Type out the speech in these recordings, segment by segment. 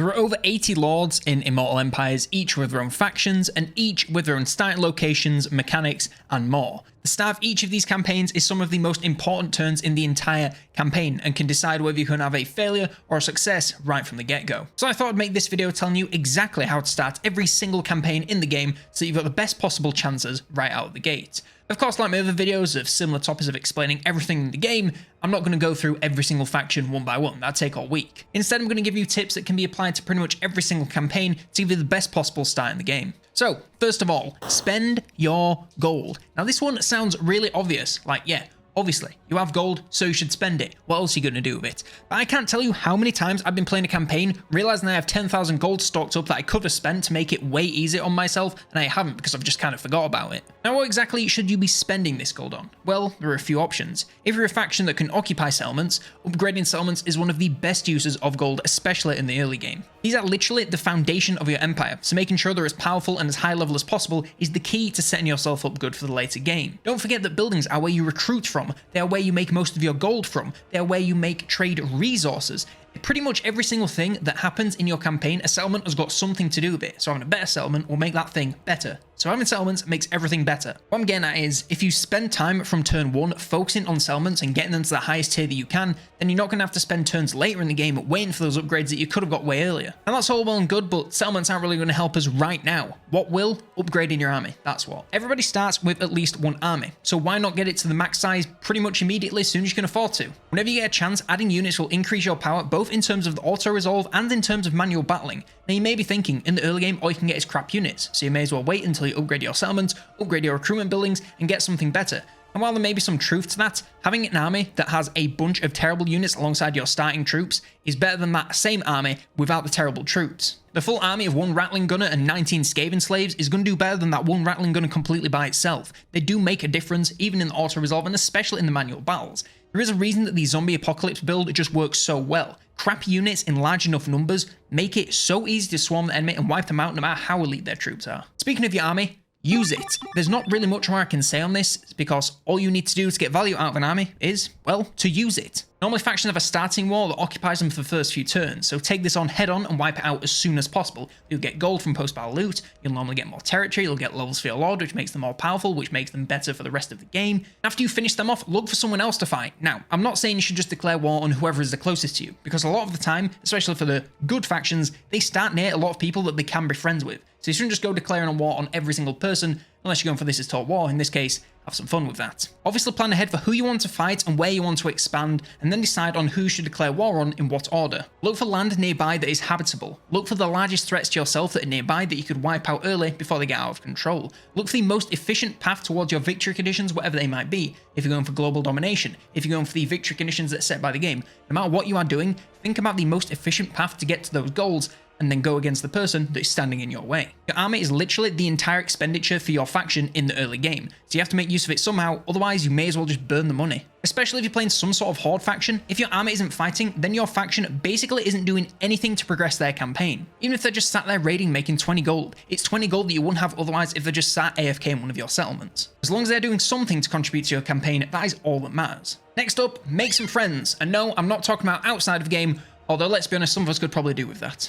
There are over 80 lords in Immortal Empires, each with their own factions, and each with their own starting locations, mechanics, and more. The start of each of these campaigns is some of the most important turns in the entire campaign, and can decide whether you can have a failure or a success right from the get-go. So I thought I'd make this video telling you exactly how to start every single campaign in the game, so you've got the best possible chances right out of the gate. Of course, like my other videos of similar topics of explaining everything in the game, I'm not going to go through every single faction one by one, that'd take all week. Instead, I'm going to give you tips that can be applied to pretty much every single campaign to give you the best possible start in the game. So, first of all, spend your gold. Now this one sounds really obvious, like yeah, obviously, you have gold, so you should spend it. What else are you going to do with it? But I can't tell you how many times I've been playing a campaign, realizing I have 10,000 gold stocked up that I could have spent to make it way easier on myself, and I haven't because I've just kind of forgot about it. Now, what exactly should you be spending this gold on? Well, there are a few options. If you're a faction that can occupy settlements, upgrading settlements is one of the best uses of gold, especially in the early game. These are literally the foundation of your empire, so making sure they're as powerful and as high level as possible is the key to setting yourself up good for the later game. Don't forget that buildings are where you recruit from, they are where you make most of your gold from, they are where you make trade resources. Pretty much every single thing that happens in your campaign, a settlement has got something to do with it, so having a better settlement will make that thing better. So having settlements makes everything better. What I'm getting at is, if you spend time from turn 1 focusing on settlements and getting them to the highest tier that you can, then you're not going to have to spend turns later in the game waiting for those upgrades that you could have got way earlier. And that's all well and good, but settlements aren't really going to help us right now. What will? Upgrading your army, that's what. Everybody starts with at least one army, so why not get it to the max size pretty much immediately as soon as you can afford to? Whenever you get a chance, adding units will increase your power both in terms of the auto-resolve and in terms of manual battling. Now you may be thinking, in the early game all you can get is crap units, so you may as well wait until you upgrade your settlements, upgrade your recruitment buildings, and get something better. And while there may be some truth to that, having an army that has a bunch of terrible units alongside your starting troops is better than that same army without the terrible troops. The full army of 1 Rattling Gunner and 19 Skaven Slaves is going to do better than that 1 Rattling Gunner completely by itself. They do make a difference, even in the auto-resolve and especially in the manual battles. There is a reason that the Zombie Apocalypse build just works so well. Crappy units in large enough numbers make it so easy to swarm the enemy and wipe them out no matter how elite their troops are. Speaking of your army, use it. There's not really much more I can say on this, because all you need to do to get value out of an army is, well, to use it. Normally factions have a starting wall that occupies them for the first few turns, so take this on head on and wipe it out as soon as possible. You'll get gold from post-battle loot, you'll normally get more territory, you'll get levels for your lord, which makes them more powerful, which makes them better for the rest of the game. After you finish them off, look for someone else to fight. Now, I'm not saying you should just declare war on whoever is the closest to you, because a lot of the time, especially for the good factions, they start near a lot of people that they can be friends with. So you shouldn't just go declaring a war on every single person, unless you're going for this is taught war. In this case, have some fun with that. Obviously plan ahead for who you want to fight and where you want to expand, and then decide on who you should declare war on in what order. Look for land nearby that is habitable. Look for the largest threats to yourself that are nearby that you could wipe out early before they get out of control. Look for the most efficient path towards your victory conditions, whatever they might be. If you're going for global domination, if you're going for the victory conditions that are set by the game, no matter what you are doing, think about the most efficient path to get to those goals, and then go against the person that is standing in your way. Your army is literally the entire expenditure for your faction in the early game, so you have to make use of it somehow, otherwise you may as well just burn the money. Especially if you're playing some sort of horde faction, if your army isn't fighting, then your faction basically isn't doing anything to progress their campaign. Even if they're just sat there raiding making 20 gold, it's 20 gold that you wouldn't have otherwise if they're just sat AFK in one of your settlements. As long as they're doing something to contribute to your campaign, that is all that matters. Next up, make some friends. And no, I'm not talking about outside of the game, although let's be honest, some of us could probably do with that.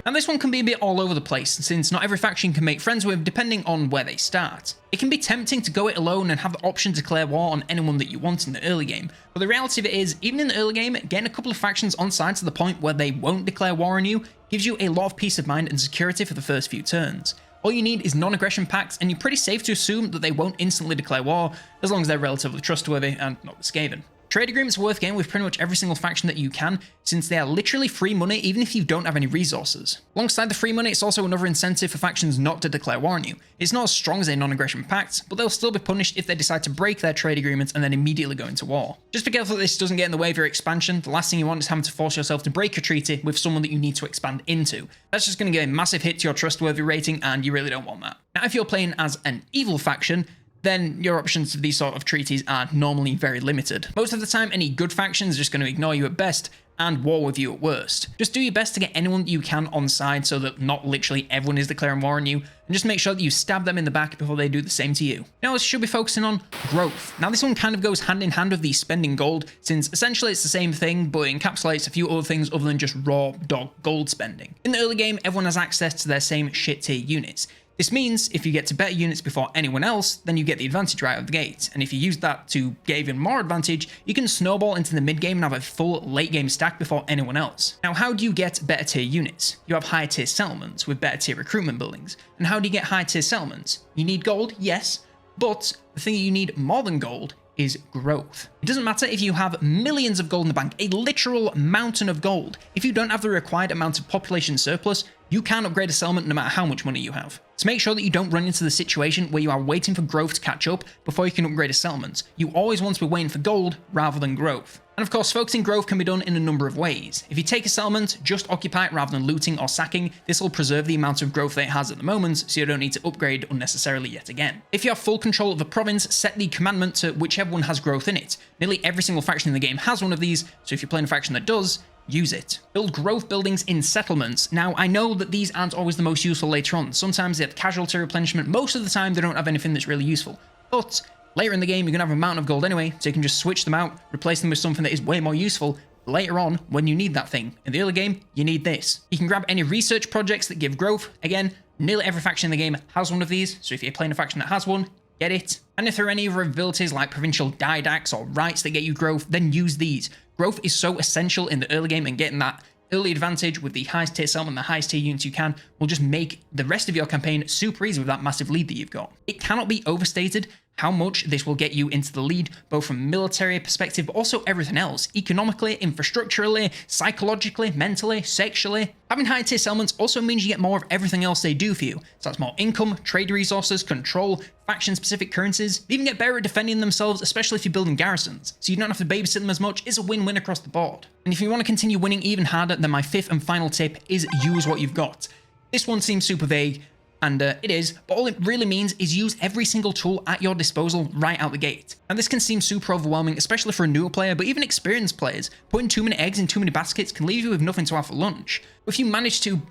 And this one can be a bit all over the place, since not every faction can make friends with depending on where they start. It can be tempting to go it alone and have the option to declare war on anyone that you want in the early game, but the reality of it is, even in the early game, getting a couple of factions on side to the point where they won't declare war on you gives you a lot of peace of mind and security for the first few turns. All you need is non-aggression pacts, and you're pretty safe to assume that they won't instantly declare war, as long as they're relatively trustworthy and not the Skaven. Trade agreements are worth getting with pretty much every single faction that you can, since they are literally free money even if you don't have any resources. Alongside the free money, it's also another incentive for factions not to declare war on you. It's not as strong as a non-aggression pact, but they'll still be punished if they decide to break their trade agreements and then immediately go into war. Just be careful that this doesn't get in the way of your expansion. The last thing you want is having to force yourself to break a treaty with someone that you need to expand into. That's just going to give a massive hit to your trustworthy rating, and you really don't want that. Now, if you're playing as an evil faction, then your options for these sort of treaties are normally very limited. Most of the time, any good faction is just going to ignore you at best, and war with you at worst. Just do your best to get anyone that you can on side so that not literally everyone is declaring war on you, and just make sure that you stab them in the back before they do the same to you. Now, us should be focusing on growth. Now, this one kind of goes hand in hand with the spending gold, since essentially it's the same thing, but it encapsulates a few other things other than just raw dog gold spending. In the early game, everyone has access to their same shit tier units. This means if you get to better units before anyone else, then you get the advantage right out of the gate. And if you use that to get even more advantage, you can snowball into the mid game and have a full late game stack before anyone else. Now, how do you get better tier units? You have higher tier settlements with better tier recruitment buildings. And how do you get high tier settlements? You need gold, yes, but the thing that you need more than gold is growth. It doesn't matter if you have millions of gold in the bank, a literal mountain of gold. If you don't have the required amount of population surplus, you can't upgrade a settlement no matter how much money you have. So make sure that you don't run into the situation where you are waiting for growth to catch up before you can upgrade a settlement. You always want to be waiting for gold rather than growth. And of course, focusing growth can be done in a number of ways. If you take a settlement, just occupy it rather than looting or sacking. This will preserve the amount of growth that it has at the moment, so you don't need to upgrade unnecessarily yet again. If you have full control of the province, set the commandment to whichever one has growth in it. Nearly every single faction in the game has one of these, so if you're playing a faction that does, use it. Build growth buildings in settlements. Now, I know that these aren't always the most useful later on. Sometimes they have casualty replenishment. Most of the time, they don't have anything that's really useful. But later in the game, you're going to have a mountain of gold anyway, so you can just switch them out, replace them with something that is way more useful later on when you need that thing. In the early game, you need this. You can grab any research projects that give growth. Again, nearly every faction in the game has one of these, so if you're playing a faction that has one, get it. And if there are any other abilities like provincial didacts or rights that get you growth, then use these. Growth is so essential in the early game, and getting that early advantage with the highest tier settlement, the highest tier units you can, will just make the rest of your campaign super easy with that massive lead that you've got. It cannot be overstated how much this will get you into the lead, both from a military perspective, but also everything else. Economically, infrastructurally, psychologically, mentally, sexually. Having high tier settlements also means you get more of everything else they do for you. So that's more income, trade resources, control, faction-specific currencies. They even get better at defending themselves, especially if you're building garrisons. So you don't have to babysit them as much. It's a win-win across the board. And if you want to continue winning even harder, then my fifth and final tip is use what you've got. This one seems super vague, and it is, but all it really means is use every single tool at your disposal right out the gate. And this can seem super overwhelming, especially for a newer player, but even experienced players. Putting too many eggs in too many baskets can leave you with nothing to have for lunch. But if you manage to,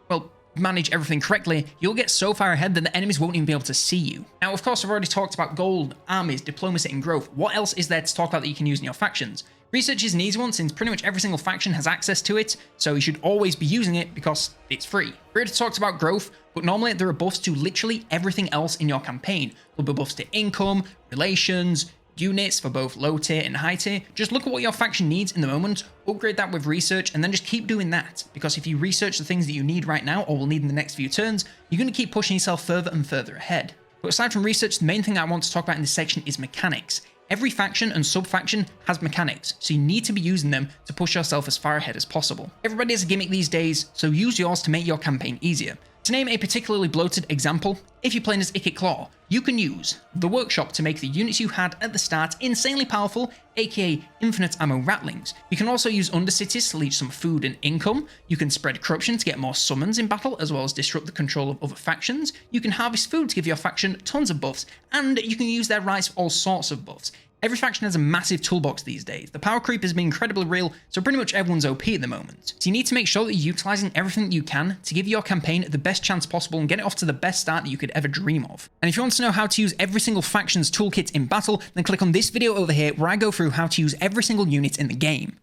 well, manage everything correctly, you'll get so far ahead that the enemies won't even be able to see you. Now, of course, I've already talked about gold, armies, diplomacy, and growth. What else is there to talk about that you can use in your factions? Research is an easy one since pretty much every single faction has access to it, so you should always be using it because it's free. We already talked about growth, but normally there are buffs to literally everything else in your campaign. There'll be buffs to income, relations, units for both low tier and high tier. Just look at what your faction needs in the moment, upgrade that with research, and then just keep doing that. Because if you research the things that you need right now or will need in the next few turns, you're going to keep pushing yourself further and further ahead. But aside from research, the main thing I want to talk about in this section is mechanics. Every faction and sub-faction has mechanics, so you need to be using them to push yourself as far ahead as possible. Everybody has a gimmick these days, so use yours to make your campaign easier. To name a particularly bloated example, if you're playing as Ikit Claw, you can use the workshop to make the units you had at the start insanely powerful, aka infinite ammo ratlings. You can also use Undercities to leech some food and income. You can spread corruption to get more summons in battle, as well as disrupt the control of other factions. You can harvest food to give your faction tons of buffs, and you can use their rights for all sorts of buffs. Every faction has a massive toolbox these days. The power creep has been incredibly real, so pretty much everyone's OP at the moment. So you need to make sure that you're utilizing everything that you can to give your campaign the best chance possible and get it off to the best start that you could ever dream of. And if you want to know how to use every single faction's toolkit in battle, then click on this video over here where I go through how to use every single unit in the game.